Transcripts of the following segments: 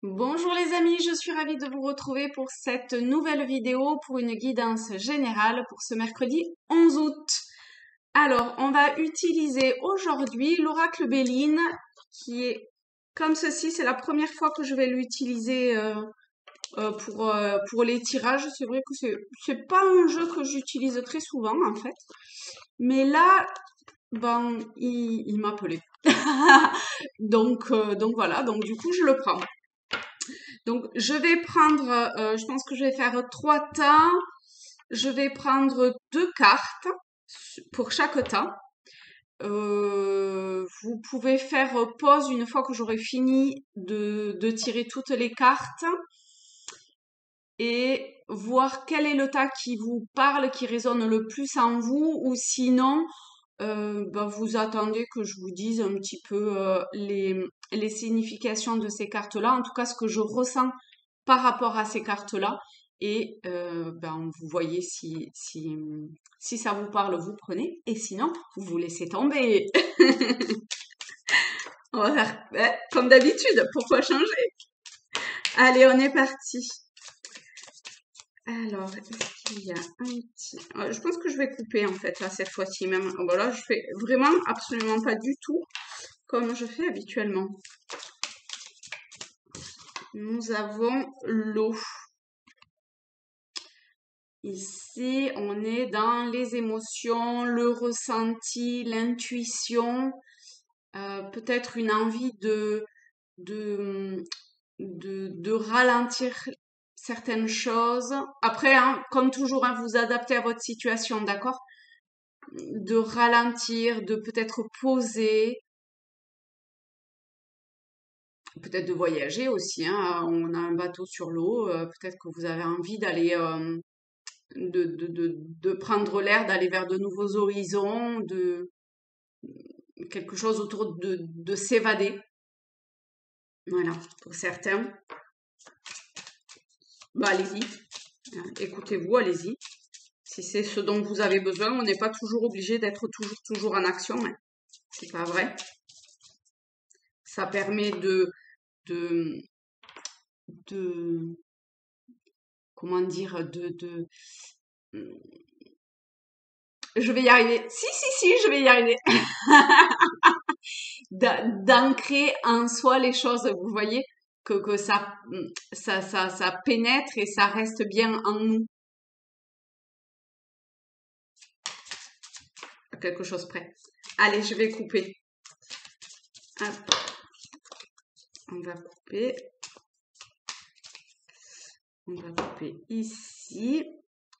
Bonjour les amis, je suis ravie de vous retrouver pour cette nouvelle vidéo pour une guidance générale pour ce mercredi 11 août. Alors, on va utiliser aujourd'hui l'oracle Béline qui est comme ceci. C'est la première fois que je vais l'utiliser pour les tirages. C'est vrai que c'est pas un jeu que j'utilise très souvent en fait. Mais là, ben, il m'appelait. Donc voilà, donc du coup je le prends. Donc, je vais prendre, je pense que je vais faire 3 tas. Je vais prendre 2 cartes pour chaque tas. Vous pouvez faire pause une fois que j'aurai fini de tirer toutes les cartes et voir quel est le tas qui vous parle, qui résonne le plus en vous, ou sinon, vous attendez que je vous dise un petit peu les significations de ces cartes-là, en tout cas ce que je ressens par rapport à ces cartes-là. Et vous voyez si ça vous parle, vous prenez, et sinon, vous laissez tomber. On va faire comme d'habitude, pourquoi changer? Allez, on est parti. Alors, est-ce qu'il y a un petit... je pense que je vais couper en fait là cette fois-ci même. Voilà, je fais vraiment absolument pas du tout comme je fais habituellement. Nous avons l'eau. Ici, on est dans les émotions, le ressenti, l'intuition, peut-être une envie de, de ralentir certaines choses. Après, hein, comme toujours, hein, vous adaptez à votre situation, d'accord? De ralentir, de peut-être poser, peut-être de voyager aussi, hein. On a un bateau sur l'eau, peut-être que vous avez envie d'aller, de prendre l'air, d'aller vers de nouveaux horizons, de quelque chose autour de s'évader. Voilà, pour certains. Bah, allez-y. Écoutez-vous, allez-y. Si c'est ce dont vous avez besoin, on n'est pas toujours obligé d'être toujours en action, hein. C'est pas vrai. Ça permet de, de, comment dire, je vais y arriver. Si, je vais y arriver. D'ancrer en soi les choses, vous voyez, que ça pénètre et ça reste bien en nous. À quelque chose près. Allez, je vais couper. Hop. On va couper. On va couper ici.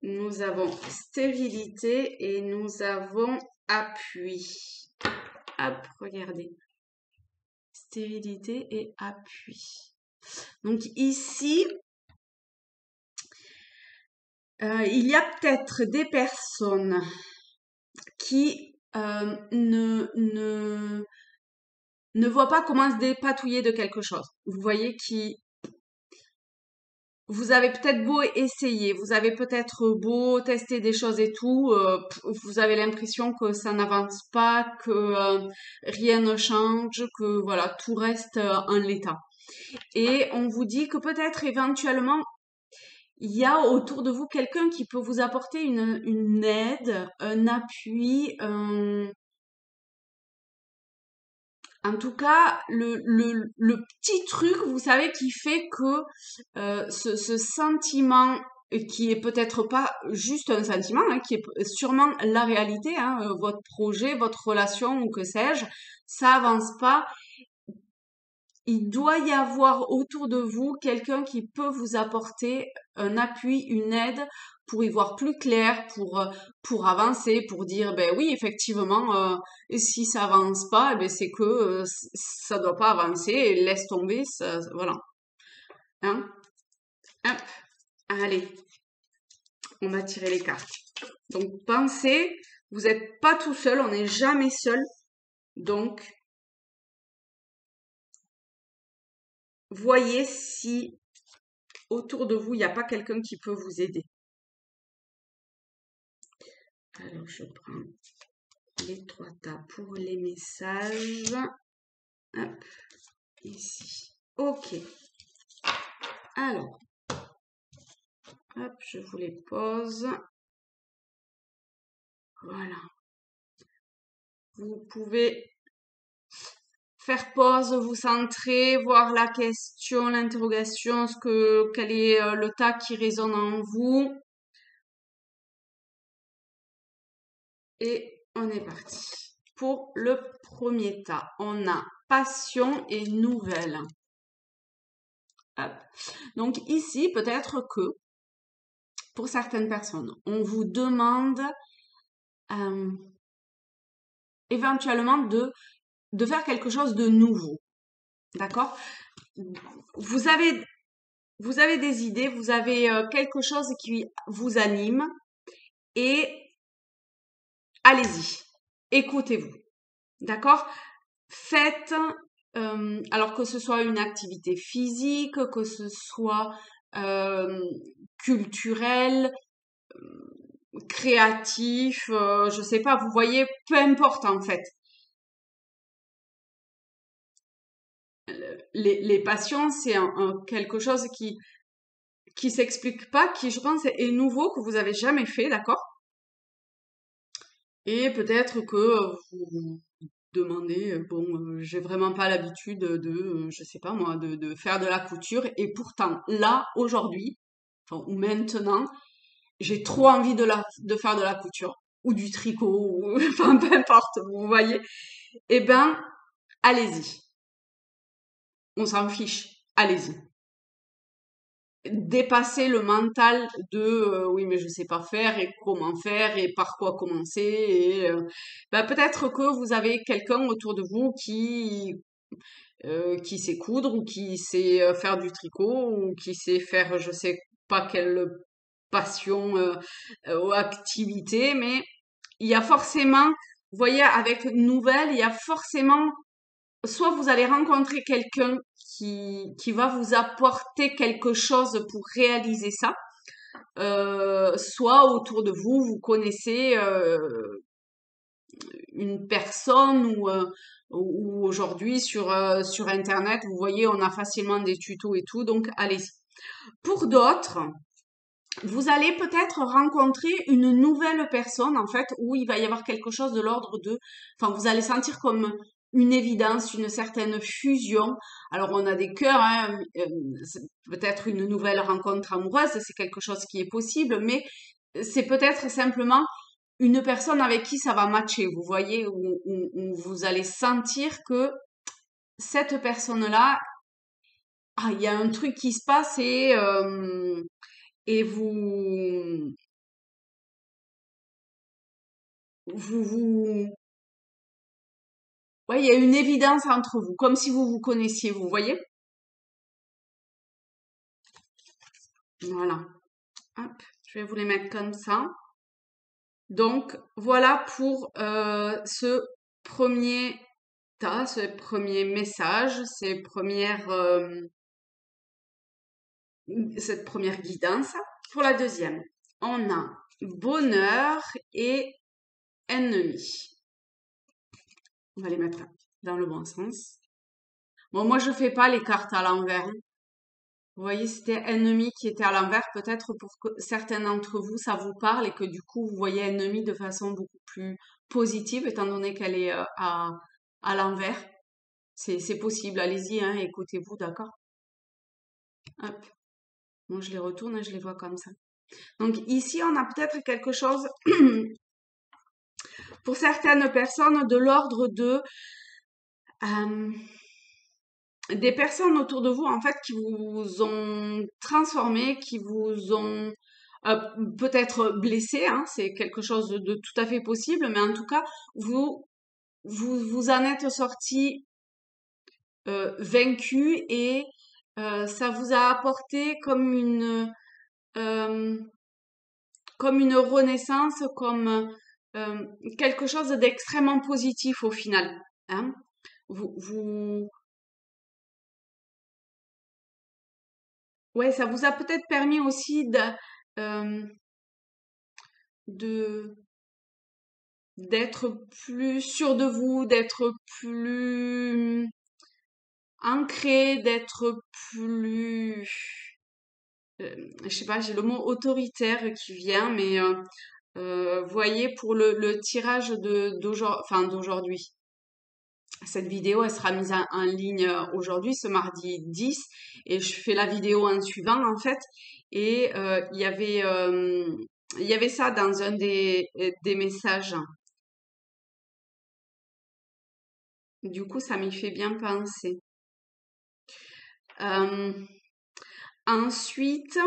Nous avons stérilité et nous avons appui. Hop, regardez. Stérilité et appui. Donc ici, il y a peut-être des personnes qui ne voient pas comment se dépatouiller de quelque chose. Vous voyez, vous avez peut-être beau essayer, vous avez peut-être beau tester des choses et tout, vous avez l'impression que ça n'avance pas, que rien ne change, que voilà, tout reste en l'état. Et on vous dit que peut-être éventuellement, il y a autour de vous quelqu'un qui peut vous apporter une aide, un appui, en tout cas, le petit truc, vous savez, qui fait que ce sentiment, qui est peut-être pas juste un sentiment, hein, qui est sûrement la réalité, hein, votre projet, votre relation ou que sais-je, ça avance pas. Il doit y avoir autour de vous quelqu'un qui peut vous apporter un appui, une aide pour y voir plus clair, pour avancer, pour dire ben oui effectivement si ça avance pas, eh ben c'est que ça doit pas avancer, laisse tomber, voilà. Hein? Hop, allez, on va tirer les cartes. Donc pensez, vous n'êtes pas tout seul, on n'est jamais seul, donc voyez si autour de vous, il n'y a pas quelqu'un qui peut vous aider. Alors, je prends les 3 tas pour les messages. Hop, ici. Ok. Alors, hop, je vous les pose. Voilà. Vous pouvez faire pause, vous centrer, voir la question, l'interrogation, quel est le tas qui résonne en vous. Et on est parti. Pour le premier tas, on a passion et nouvelle. Hop. Donc ici, peut-être que pour certaines personnes, on vous demande éventuellement de faire quelque chose de nouveau. D'accord? Vous avez, vous avez des idées, vous avez quelque chose qui vous anime et allez-y, écoutez-vous. D'accord? Faites, alors que ce soit une activité physique, que ce soit culturel, créatif, je sais pas, vous voyez, peu importe en fait. Les passions, c'est quelque chose qui s'explique pas, qui je pense est nouveau, que vous avez jamais fait, d'accord? Et peut-être que vous vous demandez, bon, j'ai vraiment pas l'habitude je sais pas moi, de faire de la couture, et pourtant là, aujourd'hui, enfin, ou maintenant, j'ai trop envie de faire de la couture ou du tricot, ou, enfin peu importe, vous voyez. Eh ben, allez-y, on s'en fiche, allez-y. Dépasser le mental de oui mais je sais pas faire et comment faire et par quoi commencer et bah, peut-être que vous avez quelqu'un autour de vous qui sait coudre ou qui sait faire du tricot ou qui sait faire je sais pas quelle passion ou activité, mais il y a forcément, vous voyez, avec Nouvelle, il y a forcément, soit vous allez rencontrer quelqu'un qui va vous apporter quelque chose pour réaliser ça, soit autour de vous, vous connaissez une personne ou aujourd'hui sur Internet, vous voyez, on a facilement des tutos et tout, donc allez-y. Pour d'autres, vous allez peut-être rencontrer une nouvelle personne, en fait, où il va y avoir quelque chose de l'ordre de, enfin, vous allez sentir comme une évidence, une certaine fusion. Alors, on a des cœurs, hein, c'est peut-être une nouvelle rencontre amoureuse, c'est quelque chose qui est possible, mais c'est peut-être simplement une personne avec qui ça va matcher, vous voyez, où vous allez sentir que cette personne-là, ah, il y a un truc qui se passe et vous, ouais, il y a une évidence entre vous, comme si vous vous connaissiez, vous voyez? Voilà. Hop, je vais vous les mettre comme ça. Donc, voilà pour ce premier tas, ce premier message, cette première guidance. Pour la deuxième, on a bonheur et ennemi. On va les mettre dans le bon sens. Bon, moi, je fais pas les cartes à l'envers, hein. Vous voyez, c'était ennemi qui était à l'envers. Peut-être pour que certains d'entre vous, ça vous parle et que du coup, vous voyez ennemi de façon beaucoup plus positive, étant donné qu'elle est à l'envers. C'est possible. Allez-y, hein, écoutez-vous, d'accord? Hop. Moi, je les retourne et je les vois comme ça. Donc ici, on a peut-être quelque chose pour certaines personnes de l'ordre de euh, des personnes autour de vous, en fait, qui vous ont transformé, qui vous ont euh, peut-être blessé, hein, c'est quelque chose de tout à fait possible, mais en tout cas, vous en êtes sorti vaincu et ça vous a apporté euh, comme une renaissance, comme euh, quelque chose d'extrêmement positif au final. Hein. Vous, ouais, ça vous a peut-être permis aussi euh, de d'être plus sûr de vous, d'être plus ancré, d'être plus je sais pas, j'ai le mot autoritaire qui vient, mais voyez pour le tirage d'aujourd'hui. Cette vidéo, elle sera mise en ligne aujourd'hui, ce mardi 10, et je fais la vidéo en suivant en fait. Et il y avait ça dans un des messages. Du coup, ça m'y fait bien penser. Euh, ensuite,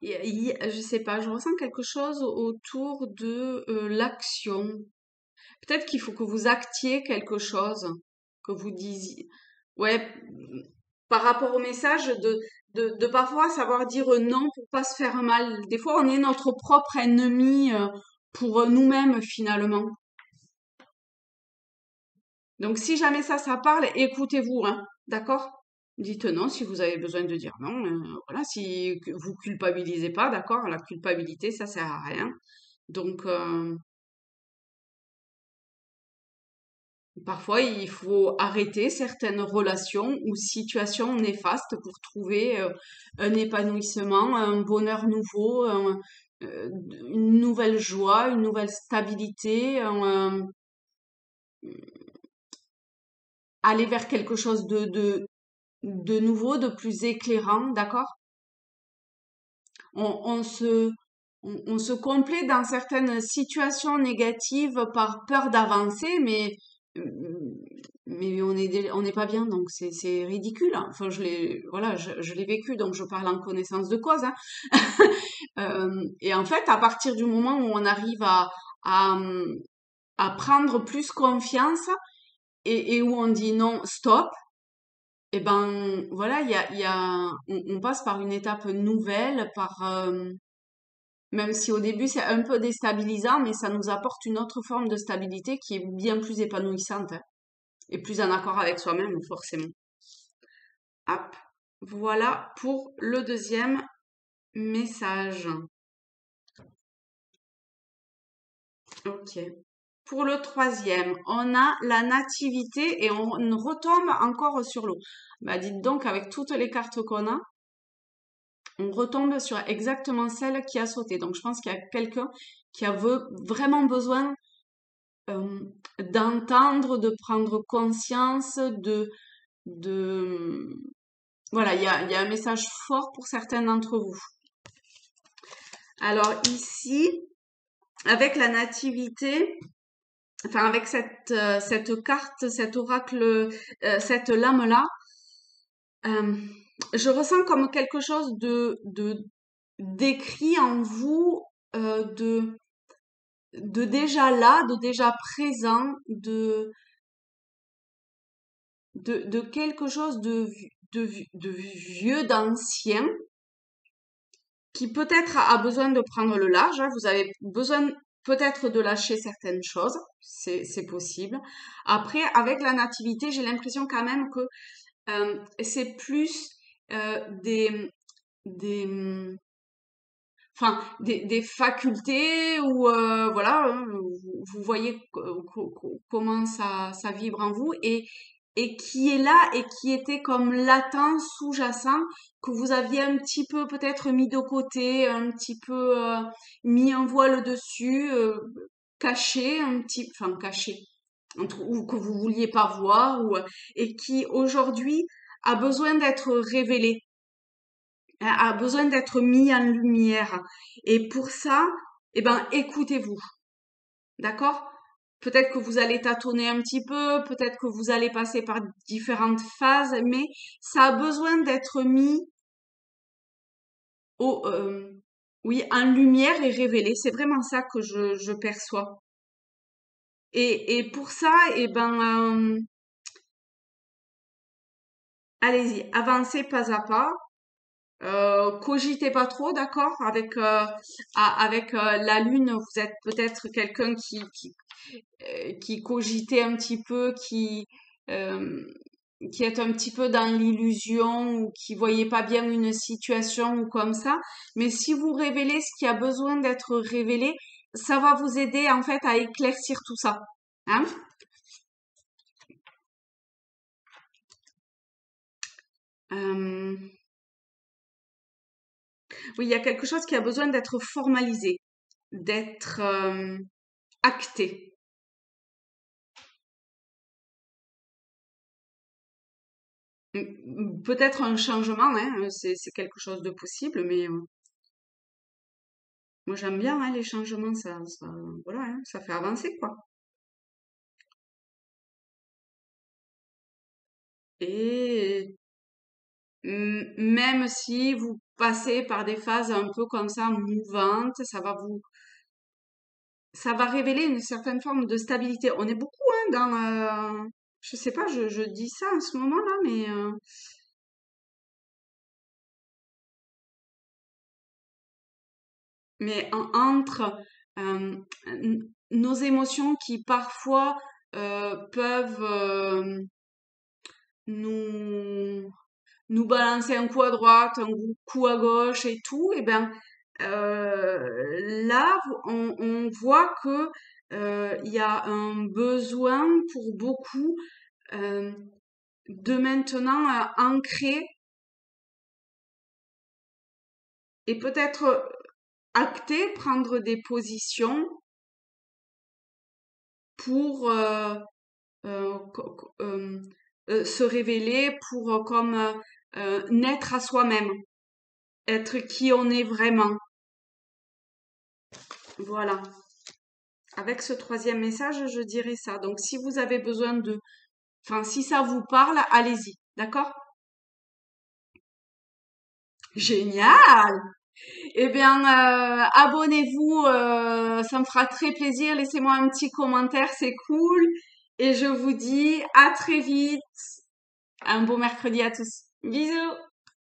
je sais pas, je ressens quelque chose autour de l'action. Peut-être qu'il faut que vous actiez quelque chose, que vous disiez. Ouais, par rapport au message, de parfois savoir dire non pour pas se faire mal. Des fois, on est notre propre ennemi pour nous-mêmes finalement. Donc, si jamais ça parle, écoutez-vous, hein, d'accord? Dites non si vous avez besoin de dire non. Voilà, si vous culpabilisez pas, d'accord? La culpabilité, ça sert à rien. Donc, parfois, il faut arrêter certaines relations ou situations néfastes pour trouver un épanouissement, un bonheur nouveau, euh, une nouvelle joie, une nouvelle stabilité, aller vers quelque chose de nouveau, de plus éclairant, d'accord? On, on se, on se complaît dans certaines situations négatives par peur d'avancer, mais on n'est pas bien, donc c'est ridicule, hein. Enfin, voilà, je l'ai vécu, donc je parle en connaissance de cause, hein. Et en fait, à partir du moment où on arrive à, à prendre plus confiance et où on dit non, stop, et ben voilà, on passe par une étape nouvelle, même si au début c'est un peu déstabilisant, mais ça nous apporte une autre forme de stabilité qui est bien plus épanouissante, hein, et plus en accord avec soi-même, forcément. Hop, voilà pour le deuxième message. Ok. Pour le troisième, on a la nativité et on retombe encore sur l'eau. Bah dites donc, avec toutes les cartes qu'on a, on retombe sur exactement celle qui a sauté. Donc je pense qu'il y a quelqu'un qui a vraiment besoin euh, d'entendre, de prendre conscience, de... Voilà, il y a un message fort pour certains d'entre vous. Alors ici, avec la nativité, enfin avec cette carte, cet oracle, cette lame-là, euh, je ressens comme quelque chose d'écrit en vous, de déjà là, de déjà présent, de quelque chose de vieux, d'ancien, qui peut-être a besoin de prendre le large, hein. Vous avez besoin peut-être de lâcher certaines choses, c'est possible. Après, avec la nativité, j'ai l'impression quand même que c'est plus des, des, des facultés ou voilà, hein, vous voyez comment ça vibre en vous et qui est là et qui était comme latent, sous-jacent, que vous aviez un petit peu peut-être mis de côté, un petit peu mis un voile dessus, caché, enfin caché, ou que vous vouliez pas voir, et qui aujourd'hui a besoin d'être révélé, a besoin d'être mis en lumière. Et pour ça, eh ben, écoutez-vous. D'accord? Peut-être que vous allez tâtonner un petit peu, peut-être que vous allez passer par différentes phases, mais ça a besoin d'être mis au, oui, en lumière et révélé. C'est vraiment ça que je perçois. Et pour ça, eh ben, allez-y, avancez pas à pas. Cogitez pas trop, d'accord? Avec la lune, vous êtes peut-être quelqu'un qui cogitait un petit peu, euh, qui est un petit peu dans l'illusion ou qui voyait pas bien une situation ou comme ça. Mais si vous révélez ce qui a besoin d'être révélé, ça va vous aider en fait à éclaircir tout ça. Hein? Euh, oui, il y a quelque chose qui a besoin d'être formalisé, d'être acté. Peut-être un changement, hein, c'est quelque chose de possible, mais moi j'aime bien hein, les changements, voilà, hein, ça fait avancer quoi. Et même si vous passez par des phases un peu comme ça mouvantes, ça va révéler une certaine forme de stabilité. On est beaucoup hein, je sais pas, je dis ça en ce moment-là, mais entre nos émotions qui parfois peuvent nous balancer un coup à droite, un coup à gauche et tout, et ben là on voit que il y a un besoin pour beaucoup euh, de maintenant ancrer et peut-être acter, prendre des positions pour se révéler, pour comme naître à soi-même, être qui on est vraiment. Voilà. Avec ce troisième message, je dirais ça. Donc, si vous avez besoin enfin, si ça vous parle, allez-y. D'accord? Génial! Eh bien, abonnez-vous, ça me fera très plaisir. Laissez-moi un petit commentaire, c'est cool. Et je vous dis à très vite. Un beau mercredi à tous. Bisous!